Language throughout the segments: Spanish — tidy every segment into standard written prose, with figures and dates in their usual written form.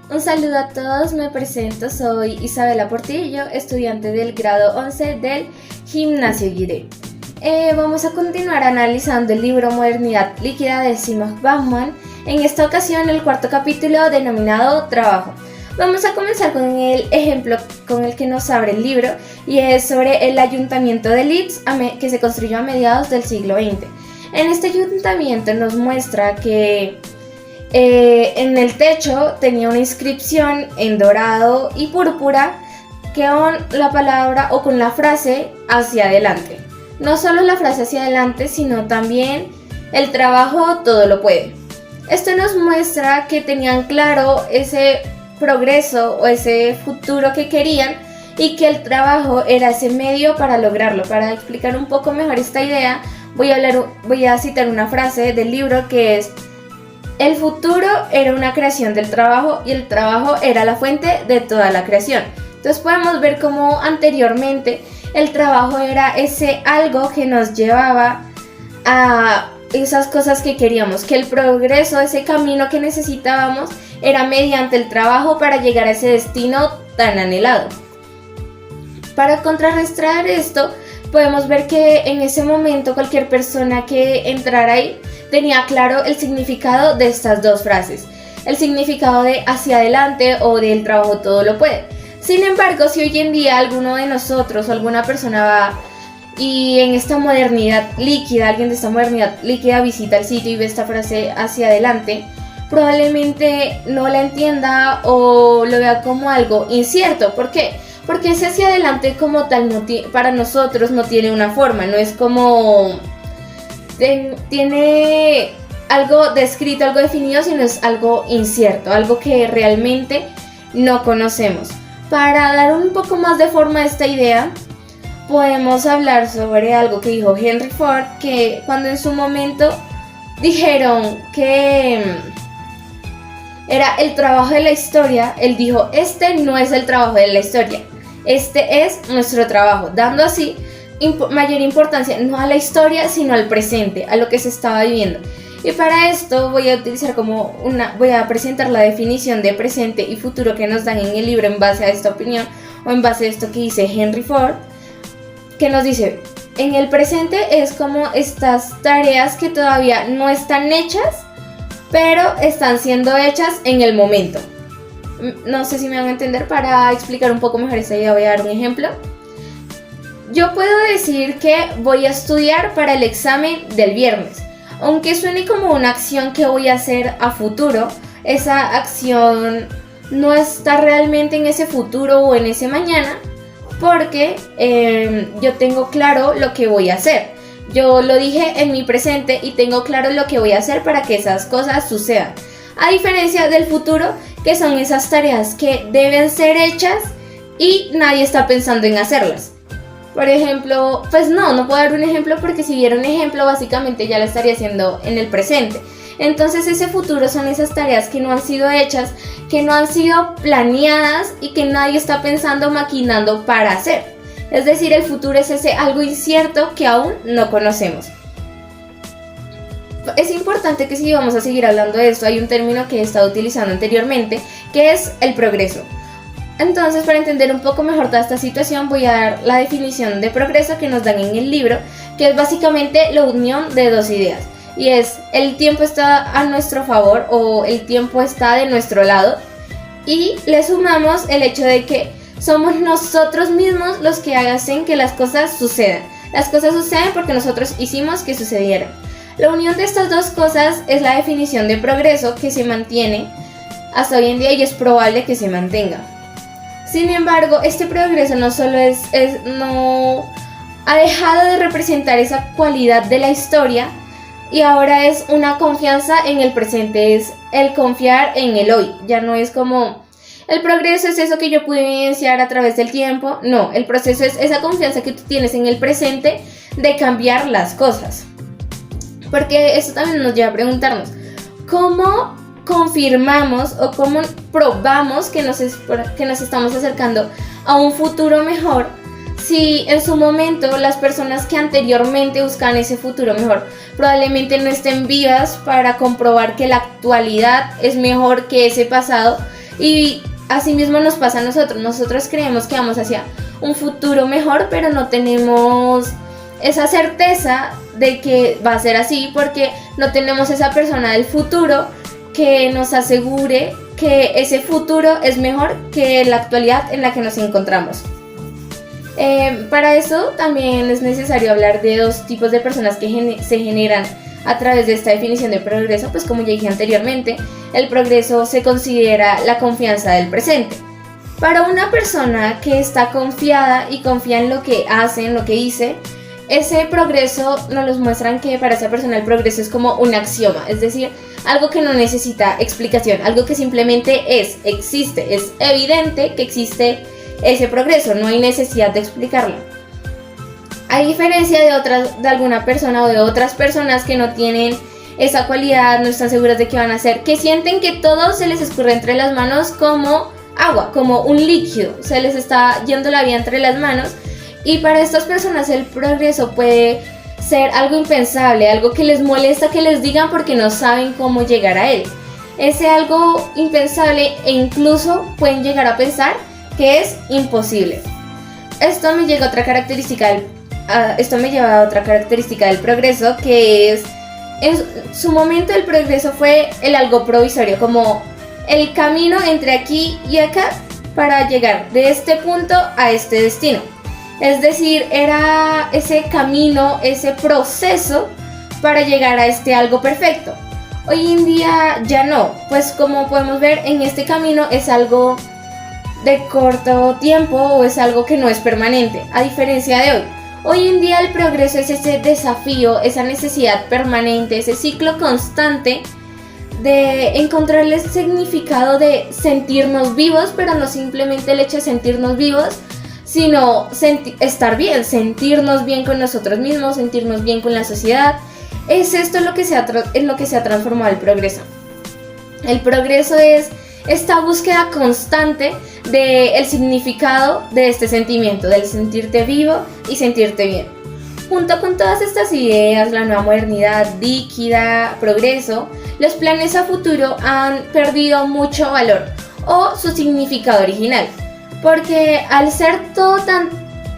Un saludo a todos, me presento, soy Isabela Portillo, estudiante del grado 11 del Gimnasio Guiré. Vamos a continuar analizando el libro Modernidad Líquida de Zygmunt Bauman, en esta ocasión el cuarto capítulo denominado Trabajo. Vamos a comenzar con el ejemplo con el que nos abre el libro y es sobre el ayuntamiento de Leeds que se construyó a mediados del siglo XX. En este ayuntamiento nos muestra que en el techo tenía una inscripción en dorado y púrpura que con la palabra o con la frase hacia adelante. No solo la frase hacia adelante, sino también el trabajo todo lo puede. Esto nos muestra que tenían claro ese progreso o ese futuro que querían y que el trabajo era ese medio para lograrlo. Para explicar un poco mejor esta idea, voy a citar una frase del libro que es: el futuro era una creación del trabajo y el trabajo era la fuente de toda la creación. Entonces podemos ver cómo anteriormente el trabajo era ese algo que nos llevaba a esas cosas que queríamos, que el progreso, ese camino que necesitábamos era mediante el trabajo para llegar a ese destino tan anhelado. Para contrarrestar esto, podemos ver que en ese momento cualquier persona que entrara ahí tenía claro el significado de estas dos frases, el significado de hacia adelante o del trabajo todo lo puede. Sin embargo, si hoy en día alguno de nosotros o alguna persona va y en esta modernidad líquida, alguien de esta modernidad líquida visita el sitio y ve esta frase hacia adelante, probablemente no la entienda o lo vea como algo incierto. ¿Por qué? Porque ese hacia adelante como tal para nosotros no tiene una forma, no es como tiene algo descrito, algo definido, sino es algo incierto, algo que realmente no conocemos. Para dar un poco más de forma a esta idea, podemos hablar sobre algo que dijo Henry Ford, que cuando en su momento dijeron que era el trabajo de la historia, él dijo: este no es el trabajo de la historia, este es nuestro trabajo, dando así mayor importancia no a la historia, sino al presente, a lo que se estaba viviendo. Y para esto voy a presentar la definición de presente y futuro que nos dan en el libro en base a esta opinión o en base a esto que dice Henry Ford, que nos dice: en el presente es como estas tareas que todavía no están hechas, pero están siendo hechas en el momento. No sé si me van a entender. Para explicar un poco mejor esta idea voy a dar un ejemplo. Yo puedo decir que voy a estudiar para el examen del viernes. Aunque suene como una acción que voy a hacer a futuro, esa acción no está realmente en ese futuro o en ese mañana, porque yo tengo claro lo que voy a hacer. Yo lo dije en mi presente y tengo claro lo que voy a hacer para que esas cosas sucedan. A diferencia del futuro, que son esas tareas que deben ser hechas y nadie está pensando en hacerlas. Por ejemplo, pues no puedo dar un ejemplo porque si diera un ejemplo básicamente ya lo estaría haciendo en el presente. Entonces ese futuro son esas tareas que no han sido hechas, que no han sido planeadas y que nadie está pensando, maquinando para hacer. Es decir, el futuro es ese algo incierto que aún no conocemos. Es importante que si vamos a seguir hablando de esto, hay un término que he estado utilizando anteriormente, que es el progreso. Entonces, para entender un poco mejor toda esta situación, voy a dar la definición de progreso que nos dan en el libro, que es básicamente la unión de dos ideas. Y es: el tiempo está a nuestro favor o el tiempo está de nuestro lado. Y le sumamos el hecho de que somos nosotros mismos los que hacen que las cosas sucedan. Las cosas suceden porque nosotros hicimos que sucedieran. La unión de estas dos cosas es la definición de progreso que se mantiene hasta hoy en día y es probable que se mantenga. Sin embargo, este progreso no solo no ha dejado de representar esa cualidad de la historia y ahora es una confianza en el presente, es el confiar en el hoy. Ya no es como el progreso es eso que yo pude evidenciar a través del tiempo. No, el proceso es esa confianza que tú tienes en el presente de cambiar las cosas. Porque eso también nos lleva a preguntarnos: ¿cómo confirmamos o cómo probamos que nos estamos acercando a un futuro mejor si en su momento las personas que anteriormente buscaban ese futuro mejor probablemente no estén vivas para comprobar que la actualidad es mejor que ese pasado Y asimismo nos pasa a nosotros. Nosotros creemos que vamos hacia un futuro mejor, pero no tenemos esa certeza de que va a ser así porque no tenemos esa persona del futuro que nos asegure que ese futuro es mejor que la actualidad en la que nos encontramos. Para eso también es necesario hablar de dos tipos de personas que se generan a través de esta definición de progreso. Pues como ya dije anteriormente, el progreso se considera la confianza del presente. Para una persona que está confiada y confía en lo que hace, en lo que dice, ese progreso nos los muestran que para esa persona el progreso es como un axioma, es decir, algo que no necesita explicación, algo que simplemente existe, es evidente que existe ese progreso, no hay necesidad de explicarlo. A diferencia de alguna persona o de otras personas que no tienen esa cualidad, no están seguras de qué van a hacer, que sienten que todo se les escurre entre las manos como agua, como un líquido, se les está yendo la vida entre las manos. Y para estas personas el progreso puede ser algo impensable, algo que les molesta que les digan porque no saben cómo llegar a él. Ese algo impensable e incluso pueden llegar a pensar que es imposible. Esto me lleva a otra característica del progreso, que es, en su momento el progreso fue el algo provisorio, como el camino entre aquí y acá para llegar de este punto a este destino. Es decir, era ese camino, ese proceso para llegar a este algo perfecto. Hoy en día ya no, pues como podemos ver en este camino es algo de corto tiempo o es algo que no es permanente, a diferencia de hoy. Hoy en día el progreso es ese desafío, esa necesidad permanente, ese ciclo constante de encontrarle el significado de sentirnos vivos, pero no simplemente el hecho de sentirnos vivos, sino estar bien, sentirnos bien con nosotros mismos, sentirnos bien con la sociedad. Es esto en lo que se ha transformado el progreso. El progreso es esta búsqueda constante del significado de este sentimiento, del sentirte vivo y sentirte bien. Junto con todas estas ideas, la nueva modernidad líquida, progreso, los planes a futuro han perdido mucho valor o su significado original. Porque al ser todo tan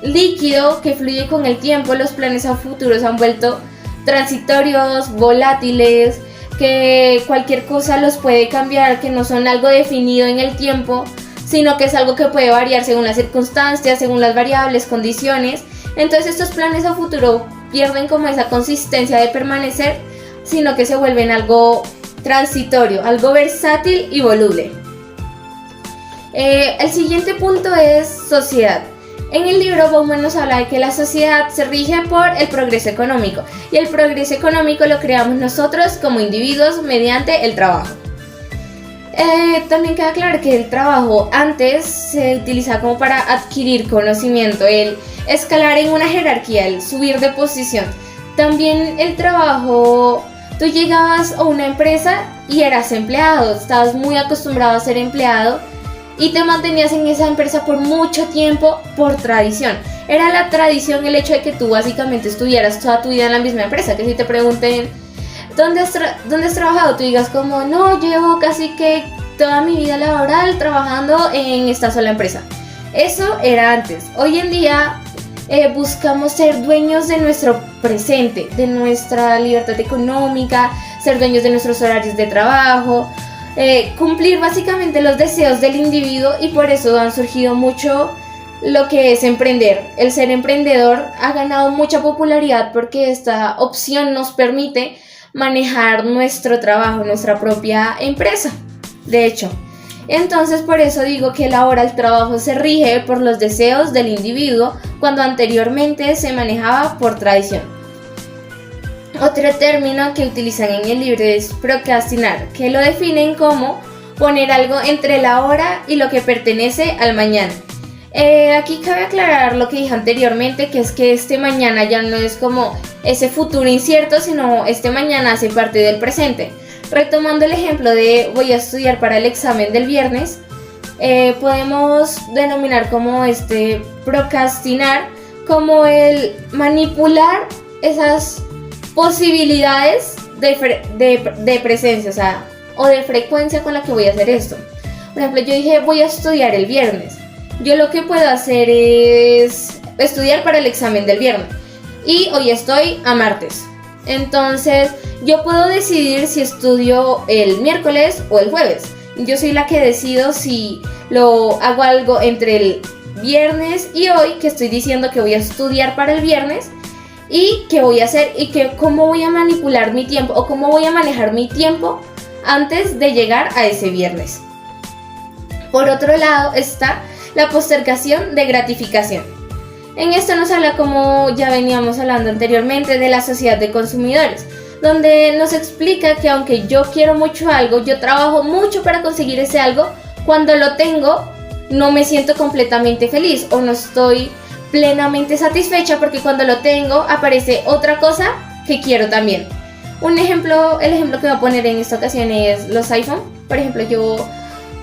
líquido que fluye con el tiempo, los planes a futuro se han vuelto transitorios, volátiles, que cualquier cosa los puede cambiar, que no son algo definido en el tiempo, sino que es algo que puede variar según las circunstancias, según las variables, condiciones. Entonces estos planes a futuro pierden como esa consistencia de permanecer, sino que se vuelven algo transitorio, algo versátil y voluble. El siguiente punto es sociedad. En el libro Bauman nos habla de que la sociedad se rige por el progreso económico y el progreso económico lo creamos nosotros como individuos mediante el trabajo. También queda claro que el trabajo antes se utilizaba como para adquirir conocimiento, el escalar en una jerarquía, el subir de posición. También el trabajo, tú llegabas a una empresa y eras empleado, estabas muy acostumbrado a ser empleado y te mantenías en esa empresa por mucho tiempo por tradición. Era la tradición el hecho de que tú básicamente estuvieras toda tu vida en la misma empresa, que si te pregunten ¿dónde has trabajado? Tú digas como, no, llevo casi que toda mi vida laboral trabajando en esta sola empresa. Eso era antes. Hoy en día buscamos ser dueños de nuestro presente, de nuestra libertad económica, ser dueños de nuestros horarios de trabajo, cumplir básicamente los deseos del individuo, y por eso han surgido mucho lo que es emprender. El ser emprendedor ha ganado mucha popularidad porque esta opción nos permite manejar nuestro trabajo, nuestra propia empresa, de hecho. Entonces por eso digo que ahora el trabajo se rige por los deseos del individuo, cuando anteriormente se manejaba por tradición. Otro término que utilizan en el libro es procrastinar, que lo definen como poner algo entre la hora y lo que pertenece al mañana. Aquí cabe aclarar lo que dije anteriormente, que es que este mañana ya no es como ese futuro incierto, sino este mañana hace parte del presente. Retomando el ejemplo de voy a estudiar para el examen del viernes, podemos denominar como procrastinar, como el manipular esas posibilidades de presencia, o de frecuencia con la que voy a hacer esto. Por ejemplo, yo dije, voy a estudiar el viernes. Yo lo que puedo hacer es estudiar para el examen del viernes. Y hoy estoy a martes. Entonces, yo puedo decidir si estudio el miércoles o el jueves. Yo soy la que decido si lo hago algo entre el viernes y hoy, que estoy diciendo que voy a estudiar para el viernes, y qué voy a hacer y cómo voy a manipular mi tiempo o cómo voy a manejar mi tiempo antes de llegar a ese viernes. Por otro lado está la postergación de gratificación. En esto nos habla, como ya veníamos hablando anteriormente, de la sociedad de consumidores, donde nos explica que aunque yo quiero mucho algo, yo trabajo mucho para conseguir ese algo, cuando lo tengo no me siento completamente feliz o no estoy plenamente satisfecha porque cuando lo tengo aparece otra cosa que quiero también. El ejemplo que voy a poner en esta ocasión es los iPhone. Por ejemplo, yo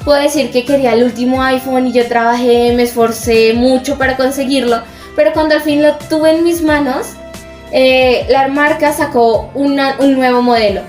puedo decir que quería el último iPhone y yo trabajé, me esforcé mucho para conseguirlo, pero cuando al fin lo tuve en mis manos, la marca sacó un nuevo modelo.